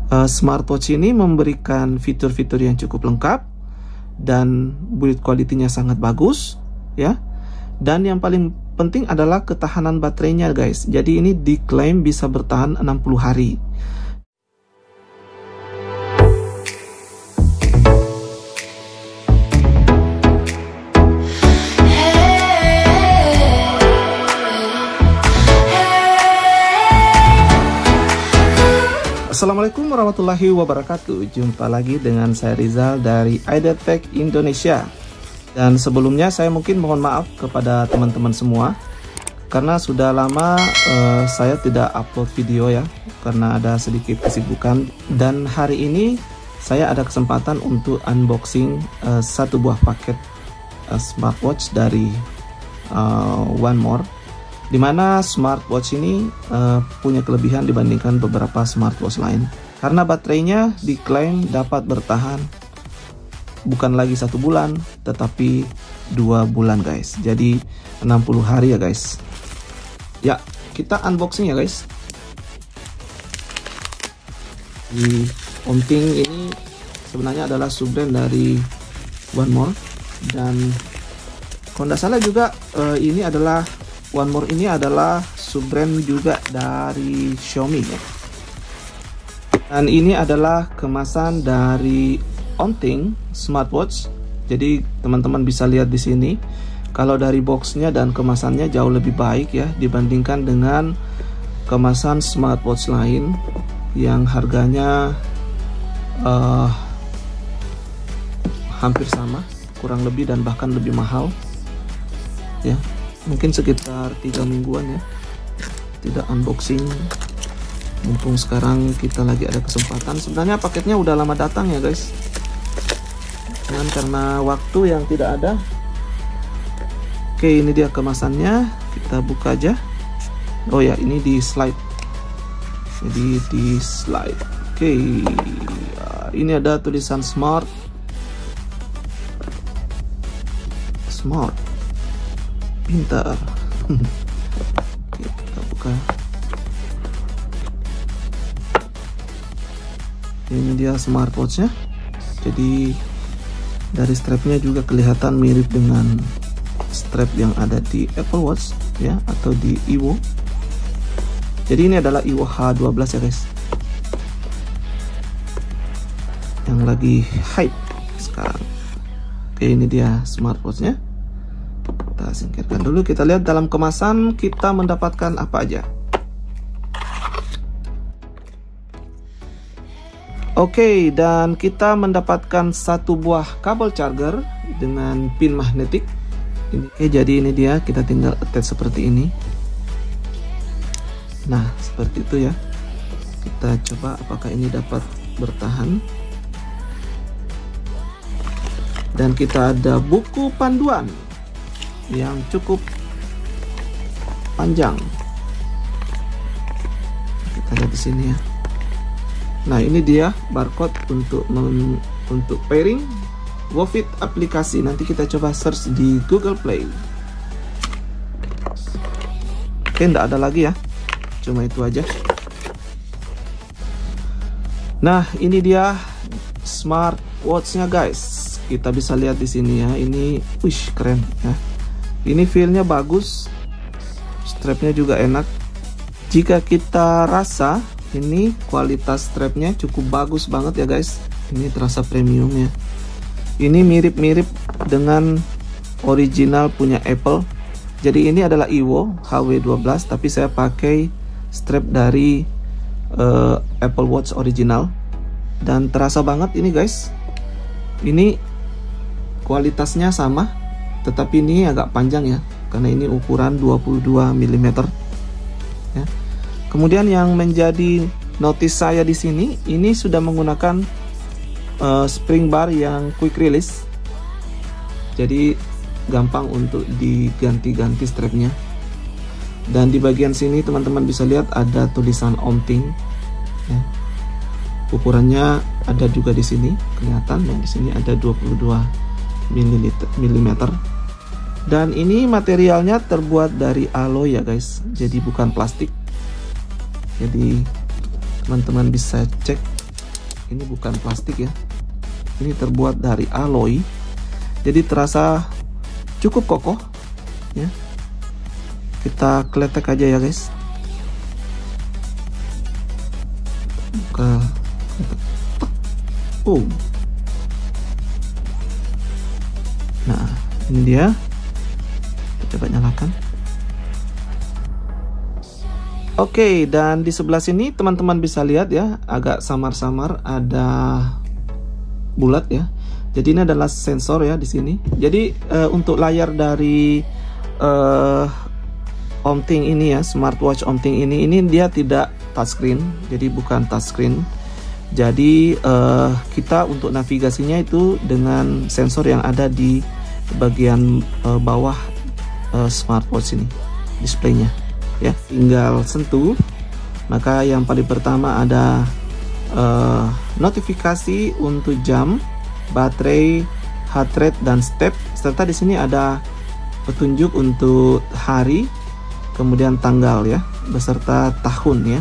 Smartwatch ini memberikan fitur-fitur yang cukup lengkap dan build quality-nya sangat bagus ya. Dan yang paling penting adalah ketahanan baterainya guys. Jadi ini diklaim bisa bertahan 60 hari. Assalamualaikum warahmatullahi wabarakatuh. Jumpa lagi dengan saya Rizal dari iDetect Indonesia. Dan sebelumnya saya mungkin mohon maaf kepada teman-teman semua karena sudah lama saya tidak upload video ya, karena ada sedikit kesibukan. Dan hari ini saya ada kesempatan untuk unboxing satu buah paket smartwatch dari One More, dimana smartwatch ini punya kelebihan dibandingkan beberapa smartwatch lain karena baterainya diklaim dapat bertahan bukan lagi 1 bulan tetapi 2 bulan guys. Jadi 60 hari ya guys. Ya, kita unboxing ya guys. Di Omting ini sebenarnya adalah sub-brand dari One More, dan kalau tidak salah juga ini adalah One More ini adalah sub-brand juga dari Xiaomi ya. Dan ini adalah kemasan dari Omting smartwatch. Jadi teman-teman bisa lihat di sini. Kalau dari boxnya dan kemasannya jauh lebih baik ya dibandingkan dengan kemasan smartwatch lain yang harganya hampir sama, kurang lebih dan bahkan lebih mahal ya. Mungkin sekitar 3 mingguan ya tidak unboxing. Mumpung sekarang kita lagi ada kesempatan. Sebenarnya paketnya udah lama datang ya guys, cuman karena waktu yang tidak ada. Oke, ini dia kemasannya, kita buka aja. Oh ya, ini di slide, jadi di slide. Oke, ini ada tulisan smart pintar. Oke, kita buka. Ini dia smartwatchnya. Jadi dari strapnya juga kelihatan mirip dengan strap yang ada di Apple Watch ya, atau di Evo. Jadi ini adalah Evo H12 ya guys, yang lagi hype sekarang. Oke, ini dia smartwatchnya. Kita singkirkan dulu, kita lihat dalam kemasan kita mendapatkan apa aja. Oke, dan kita mendapatkan satu buah kabel charger dengan pin magnetik. Oke, jadi ini dia, kita tinggal attach seperti ini. Nah, seperti itu ya. Kita coba apakah ini dapat bertahan. Dan kita ada buku panduan yang cukup panjang. Kita lihat di sini ya. Nah, ini dia barcode untuk pairing Wofit aplikasi. Nanti kita coba search di Google Play. Oke, enggak ada lagi ya, cuma itu aja. Nah, ini dia smartwatchnya guys. Kita bisa lihat di sini ya. Ini, wish, keren ya. Ini feel-nya bagus, strapnya juga enak. Jika kita rasa ini kualitas strapnya cukup bagus banget ya guys. Ini terasa premiumnya. Ini mirip-mirip dengan original punya Apple. Jadi ini adalah Evo HW12, tapi saya pakai strap dari Apple Watch original. Dan terasa banget ini guys. Ini kualitasnya sama, tetapi ini agak panjang ya, karena ini ukuran 22 mm ya. Kemudian yang menjadi notice saya di sini, ini sudah menggunakan spring bar yang quick release, jadi gampang untuk diganti-ganti strapnya. Dan di bagian sini teman-teman bisa lihat ada tulisan Omting ya. Ukurannya ada juga di sini kelihatan, dan di sini ada 22 mm. Dan ini materialnya terbuat dari alloy ya guys, jadi bukan plastik. Jadi teman-teman bisa cek Ini bukan plastik ya, ini terbuat dari alloy, jadi terasa cukup kokoh ya. Kita kletek aja ya guys. Nah ini dia, kita coba nyalakan. Oke, dan di sebelah sini teman-teman bisa lihat ya, agak samar-samar ada bulat ya. Jadi ini adalah sensor ya di sini. Jadi untuk layar dari OMTing ini ya, smartwatch OMTing ini dia tidak touchscreen, jadi bukan touchscreen. Jadi kita untuk navigasinya itu dengan sensor yang ada di bagian bawah smartwatch ini, displaynya ya. Tinggal sentuh, maka yang paling pertama ada notifikasi untuk jam, baterai, heart rate, dan step, serta di sini ada petunjuk untuk hari, kemudian tanggal ya, beserta tahun ya.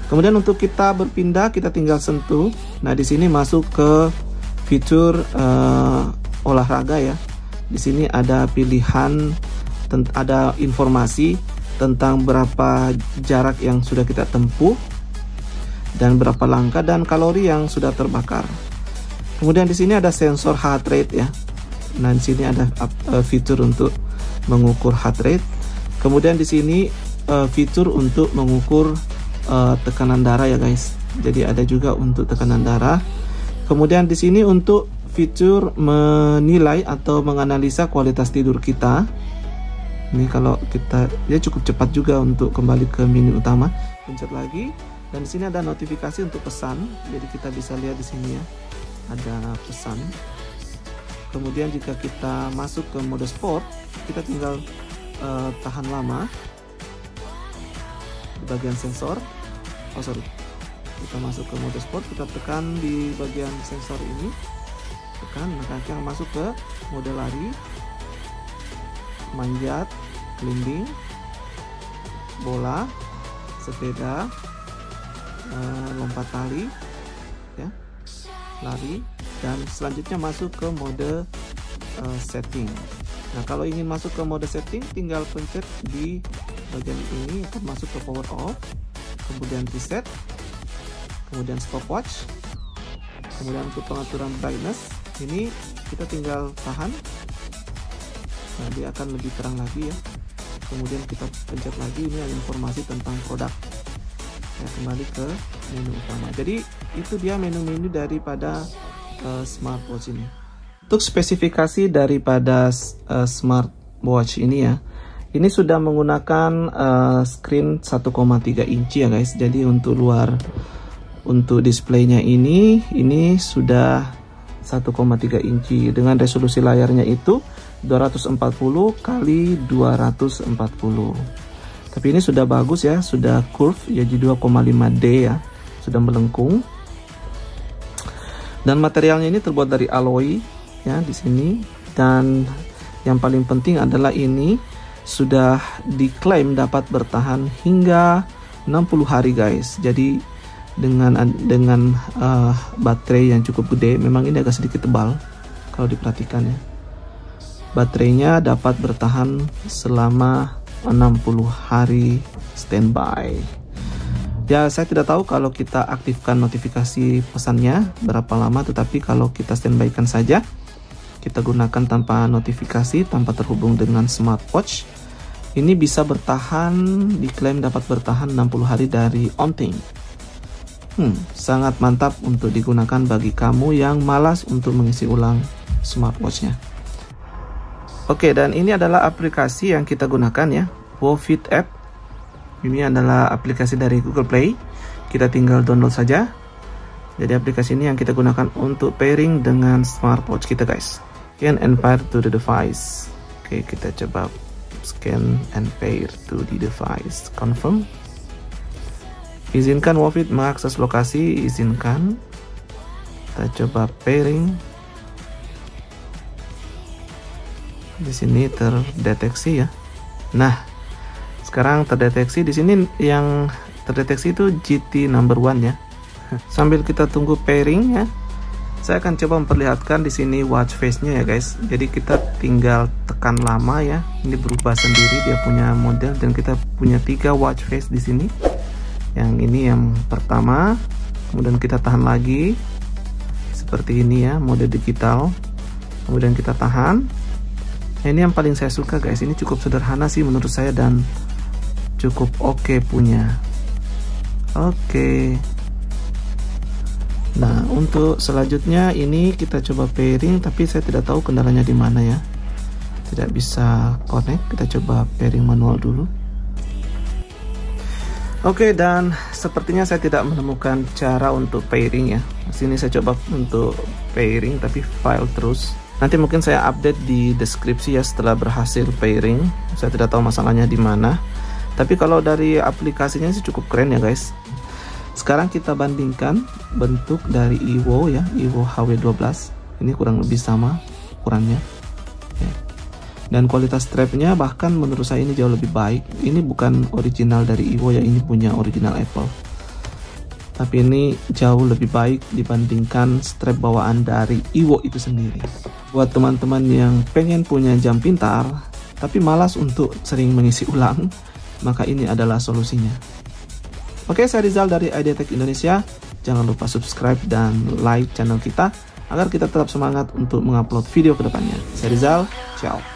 Kemudian untuk kita berpindah, kita tinggal sentuh. Nah di sini masuk ke fitur olahraga ya. Di sini ada pilihan, ada informasi tentang berapa jarak yang sudah kita tempuh dan berapa langkah dan kalori yang sudah terbakar. Kemudian di sini ada sensor heart rate ya. Nah di sini ada fitur untuk mengukur heart rate. Kemudian di sini fitur untuk mengukur tekanan darah ya guys. Jadi ada juga untuk tekanan darah. Kemudian di sini untuk fitur menilai atau menganalisa kualitas tidur kita. Ini kalau kita, ya cukup cepat juga untuk kembali ke menu utama. Pencet lagi, dan di sini ada notifikasi untuk pesan. Jadi kita bisa lihat di sini ya, ada pesan. Kemudian jika kita masuk ke mode sport, kita tinggal tahan lama di bagian sensor. Kita masuk ke mode sport, kita tekan di bagian sensor ini, tekan, maka kita masuk ke mode lari, manjat, climbing, bola, sepeda, lompat tali ya, lari, dan selanjutnya masuk ke mode setting. Nah kalau ingin masuk ke mode setting, tinggal pencet di bagian ini, akan masuk ke power off, kemudian reset, kemudian stopwatch, kemudian untuk pengaturan brightness ini kita tinggal tahan. Nah dia akan lebih terang lagi ya. Kemudian kita pencet lagi, ini ada informasi tentang produk ya, kembali ke menu utama. Jadi itu dia menu-menu daripada smartwatch ini. Untuk spesifikasi daripada smartwatch ini ya, ini sudah menggunakan screen 1,3 inci ya guys. Jadi untuk luar, untuk displaynya ini sudah 1,3 inci dengan resolusi layarnya itu 240 kali 240. Tapi ini sudah bagus ya, sudah curve ya, jadi 2,5D ya, sudah melengkung. Dan materialnya ini terbuat dari alloy ya di sini. Dan yang paling penting adalah ini sudah diklaim dapat bertahan hingga 60 hari guys. Jadi dengan baterai yang cukup gede, memang ini agak sedikit tebal kalau diperhatikan ya. Baterainya dapat bertahan selama 60 hari standby. Ya saya tidak tahu kalau kita aktifkan notifikasi pesannya berapa lama, tetapi kalau kita standbykan saja, kita gunakan tanpa notifikasi, tanpa terhubung dengan smartwatch, ini bisa bertahan, diklaim dapat bertahan 60 hari dari OMTing. Sangat mantap untuk digunakan bagi kamu yang malas untuk mengisi ulang smartwatchnya. Oke, dan ini adalah aplikasi yang kita gunakan ya, Wofit App. Ini adalah aplikasi dari Google Play. Kita tinggal download saja. Jadi aplikasi ini yang kita gunakan untuk pairing dengan smartwatch kita guys. Scan and pair to the device. Oke, kita coba scan and pair to the device. Confirm. Izinkan Wofit mengakses lokasi. Izinkan. Kita coba pairing. Di sini terdeteksi ya. Nah, sekarang terdeteksi di sini, yang terdeteksi itu GT number 1 ya. Sambil kita tunggu pairing ya, saya akan coba memperlihatkan di sini watch face-nya ya guys. Jadi kita tinggal tekan lama ya, ini berubah sendiri dia punya model, dan kita punya 3 watch face di sini. Yang ini yang pertama, kemudian kita tahan lagi seperti ini ya, mode digital. Kemudian kita tahan. Nah, ini yang paling saya suka guys, ini cukup sederhana sih menurut saya dan cukup oke punya. Oke. Nah, untuk selanjutnya ini kita coba pairing, tapi saya tidak tahu kendalanya di mana ya. Tidak bisa connect. Kita coba pairing manual dulu. Oke, dan sepertinya saya tidak menemukan cara untuk pairing ya. Sini saya coba untuk pairing tapi fail terus. Nanti mungkin saya update di deskripsi ya setelah berhasil pairing. Saya tidak tahu masalahnya di mana. Tapi kalau dari aplikasinya sih cukup keren ya guys. Sekarang kita bandingkan bentuk dari Evo ya, Evo HW12. Ini kurang lebih sama ukurannya ya. Dan kualitas strapnya bahkan menurut saya ini jauh lebih baik. Ini bukan original dari Evo ya, ini punya original Apple. Tapi ini jauh lebih baik dibandingkan strap bawaan dari Evo itu sendiri. Buat teman-teman yang pengen punya jam pintar tapi malas untuk sering mengisi ulang, maka ini adalah solusinya. Oke, saya Rizal dari IDTech Indonesia. Jangan lupa subscribe dan like channel kita agar kita tetap semangat untuk mengupload video ke depannya. Saya Rizal, ciao.